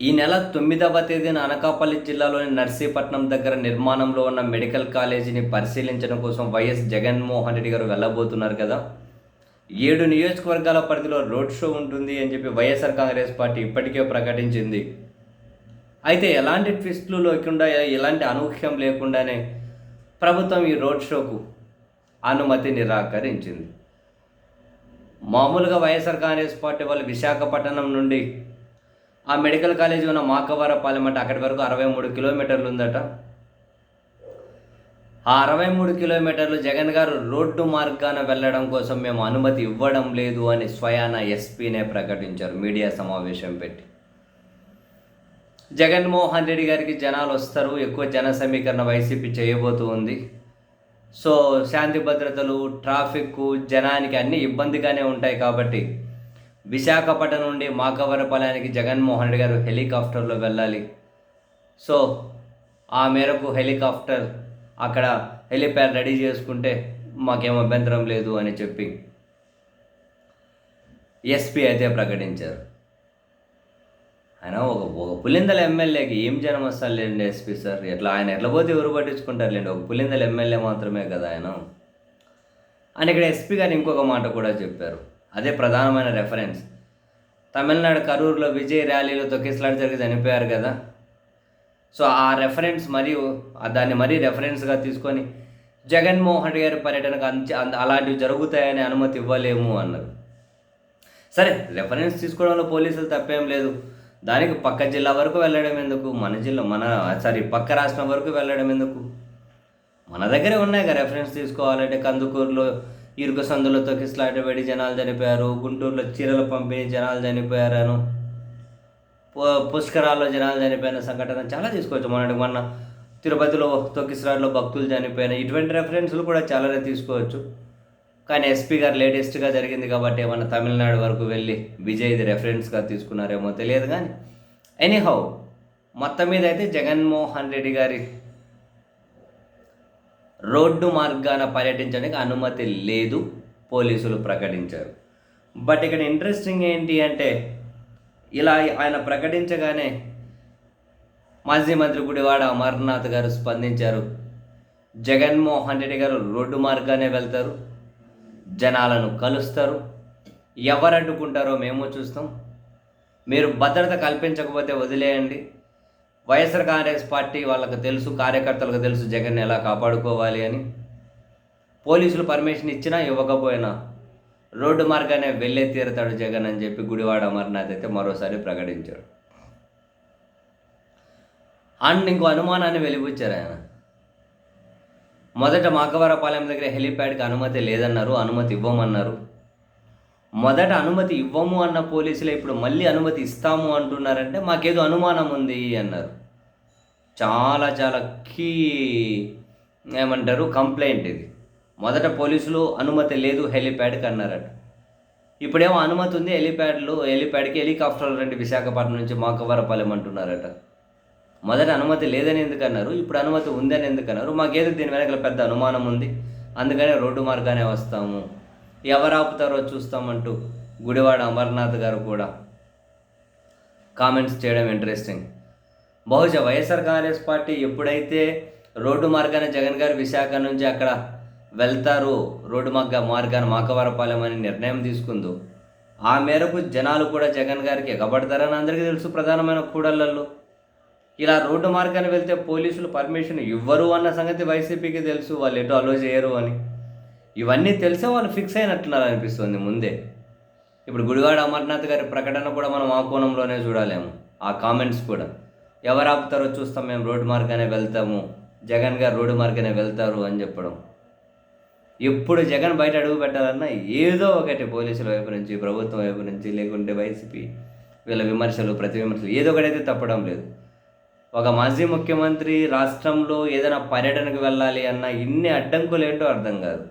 ఈ నెల 9వ తేదీన అనకాపల్లి జిల్లాలోని నర్సీపట్నం దగ్గర నిర్మాణంలో ఉన్న మెడికల్ కాలేజీని పరిశీలించడం కోసం వైఎస్ జగన్మోహన్ రెడ్డి గారు వెళ్ళబోతున్నారు కదా. 7 నియోజకవర్గాల పరిధిలో రోడ్ షో ఉంటుంది అని చెప్పి వైఎస్ఆర్ కాంగ్రెస్ పార్టీ ఇప్పటికే ప్రకటించింది. అయితే ఎలాంటి ట్విస్టులు లేకుండా, ఎలాంటి అనూహ్యం లేకుండానే ప్రభుత్వం ఈ రోడ్ షోకు అనుమతి నిరాకరించింది. మామూలుగా వైఎస్ఆర్ కాంగ్రెస్ పార్టీ వాళ్ళు విశాఖపట్నం నుండి ఆ మెడికల్ కాలేజీ ఉన్న మాకవరపాలెం అంటే అక్కడి వరకు 63 కిలోమీటర్లు ఉందట. ఆ 63 కిలోమీటర్లు జగన్ గారు రోడ్డు మార్గాన వెళ్ళడం కోసం మేము అనుమతి ఇవ్వడం లేదు అని స్వయాన ఎస్పీనే ప్రకటించారు మీడియా సమావేశం పెట్టి. జగన్మోహన్ రెడ్డి గారికి జనాలు వస్తారు, ఎక్కువ జన సమీకరణ వైసీపీ చేయబోతూ ఉంది. సో శాంతి భద్రతలు, ట్రాఫిక్, జనానికి అన్నీ ఇబ్బందిగానే ఉంటాయి కాబట్టి విశాఖపట్నం నుండి మాకవరపాలెనికి జగన్మోహన్ రెడ్డి గారు హెలికాప్టర్లో వెళ్ళాలి. సో ఆ మేరకు హెలికాప్టర్ అక్కడ హెలిప్యాడ్ రెడీ చేసుకుంటే మాకేం అభ్యంతరం లేదు అని చెప్పి ఎస్పీ అయితే ప్రకటించారు. ఆయన ఒక పులిందల ఎమ్మెల్యేకి ఏం జనం వస్తారులేండి ఎస్పీ సార్, ఆయన ఎట్లా పోతే ఎవరు పట్టించుకుంటారులేండి, ఒక పులిందల ఎమ్మెల్యే మాత్రమే కదా ఆయన అని ఇక్కడ ఎస్పీ గారు ఇంకొక మాట కూడా చెప్పారు. అదే ప్రధానమైన రెఫరెన్స్. తమిళనాడు కరూరులో విజయ్ ర్యాలీలో తొక్కిసలాట జరిగి చనిపోయారు కదా. సో ఆ రెఫరెన్స్ మరియు దాన్ని మరీ రెఫరెన్స్గా తీసుకొని జగన్మోహన్ రెడ్డి గారి పర్యటనకు అలాంటివి జరుగుతాయని అనుమతి ఇవ్వలేము అన్నారు. సరే, రెఫరెన్స్ తీసుకోవడంలో పోలీసులు తప్పేం లేదు. దానికి పక్క జిల్లా వరకు వెళ్ళడం ఎందుకు, పక్క రాష్ట్రం వరకు వెళ్ళడం ఎందుకు? మన దగ్గరే ఉన్నాయి కదా రెఫరెన్స్ తీసుకోవాలంటే. కందుకూరులో ఇరుకు సందులో తొక్కిసలాట పడి జనాలు చనిపోయారు, గుంటూరులో చీరల పంపిణీ జనాలు చనిపోయారను, పుష్కరాల్లో జనాలు చనిపోయిన సంఘటన చాలా తీసుకోవచ్చు. మొన్న తిరుపతిలో తొక్కిసలాటలో భక్తులు చనిపోయిన ఇటువంటి రెఫరెన్స్లు కూడా చాలానే తీసుకోవచ్చు. కానీ ఎస్పీ గారు లేటెస్ట్గా జరిగింది కాబట్టి ఏమన్నా తమిళనాడు వరకు వెళ్ళి విజయ్ది రెఫరెన్స్గా తీసుకున్నారేమో తెలియదు. కానీ ఎనీహౌ మొత్తం మీద అయితే జగన్మోహన్ రెడ్డి గారి రోడ్డు మార్గాన పర్యటించడానికి అనుమతి లేదు పోలీసులు ప్రకటించారు. బట్ ఇక్కడ ఇంట్రెస్టింగ్ ఏంటి అంటే, ఇలా ఆయన ప్రకటించగానే మాజీ మంత్రి గుడివాడ అమర్నాథ్ గారు స్పందించారు. జగన్మోహన్ రెడ్డి గారు రోడ్డు మార్గానే వెళ్తారు, జనాలను కలుస్తారు, ఎవరు అడ్డుకుంటారో మేము చూస్తాం, మీరు భద్రత కల్పించకపోతే వదిలేయండి. వైఎస్ఆర్ కాంగ్రెస్ పార్టీ వాళ్ళకు తెలుసు, కార్యకర్తలకు తెలుసు జగన్ ఎలా కాపాడుకోవాలి అని. పోలీసులు పర్మిషన్ ఇచ్చినా ఇవ్వకపోయినా రోడ్డు మార్గానే వెళ్ళే తీరుతాడు జగన్ అని చెప్పి గుడివాడ అమర్నాథ్ అయితే మరోసారి ప్రకటించాడు. అండ్ ఇంకో అనుమానాన్ని వెలిబుచ్చారు ఆయన. మొదట మాకవరపాలెం దగ్గర హెలిప్యాడ్కి అనుమతి లేదన్నారు, అనుమతి ఇవ్వమన్నారు. మొదట అనుమతి ఇవ్వము అన్న పోలీసులే ఇప్పుడు మళ్ళీ అనుమతి ఇస్తాము అంటున్నారంటే మాకేదో అనుమానం ఉంది అన్నారు. చాలా చాలా కీ కంప్లైంట్ ఇది. మొదట పోలీసులు అనుమతి లేదు హెలిప్యాడ్కి అన్నారట. ఇప్పుడేమో అనుమతి ఉంది హెలిప్యాడ్కి హెలికాప్టర్లు రండి విశాఖపట్నం నుంచి మాకవరపాలెం అంటున్నారట. మొదట అనుమతి లేదని ఎందుకన్నారు, ఇప్పుడు అనుమతి ఉందని ఎందుకన్నారు? మాకేదో దీని వెనకాల పెద్ద అనుమానం ఉంది, అందుకనే రోడ్డు మార్గానే వస్తాము, ఎవరు ఆపుతారో చూస్తామంటూ గుడివాడ అమర్నాథ్ గారు కూడా కామెంట్స్ చేయడం ఇంట్రెస్టింగ్. బహుశా వైఎస్ఆర్ కాంగ్రెస్ పార్టీ ఎప్పుడైతే రోడ్డు మార్గాన జగన్ గారు విశాఖ నుంచి అక్కడ వెళ్తారు, రోడ్డు మార్గాన మాకవరపాలెం అని నిర్ణయం తీసుకుందో ఆ మేరకు జనాలు కూడా జగన్ గారికి ఎగబడతారని అందరికీ తెలుసు. ప్రధానమైన కూడళ్లలో ఇలా రోడ్డు మార్గాన్ని వెళ్తే పోలీసులు పర్మిషన్ ఇవ్వరు అన్న సంగతి వైసీపీకి తెలుసు, వాళ్ళు ఎటు అలో చేయరు అని. ఇవన్నీ తెలిసే వాళ్ళు ఫిక్స్ అయినట్టున్నారు అనిపిస్తుంది ముందే. ఇప్పుడు గుడివాడ అమర్నాథ్ గారి ప్రకటన కూడా మనం ఆ కోణంలోనే చూడాలేమో. ఆ కామెంట్స్ కూడా ఎవరు ఆపుతారో చూస్తాం, మేము రోడ్డు మార్గానే వెళ్తాము, జగన్ గారు రోడ్డు మార్గానే వెళ్తారు అని చెప్పడం. ఎప్పుడు జగన్ బయట అడుగు పెట్టాలన్నా ఏదో ఒకటి పోలీసుల వైపు నుంచి, ప్రభుత్వం వైపు నుంచి, లేకుంటే వైసీపీ వీళ్ళ విమర్శలు, ప్రతి విమర్శలు ఏదో ఒకటైతే తప్పడం లేదు. ఒక మాజీ ముఖ్యమంత్రి రాష్ట్రంలో ఏదైనా పర్యటనకు వెళ్ళాలి అన్న ఇన్ని అడ్డంకులు ఏంటో అర్థం కాదు.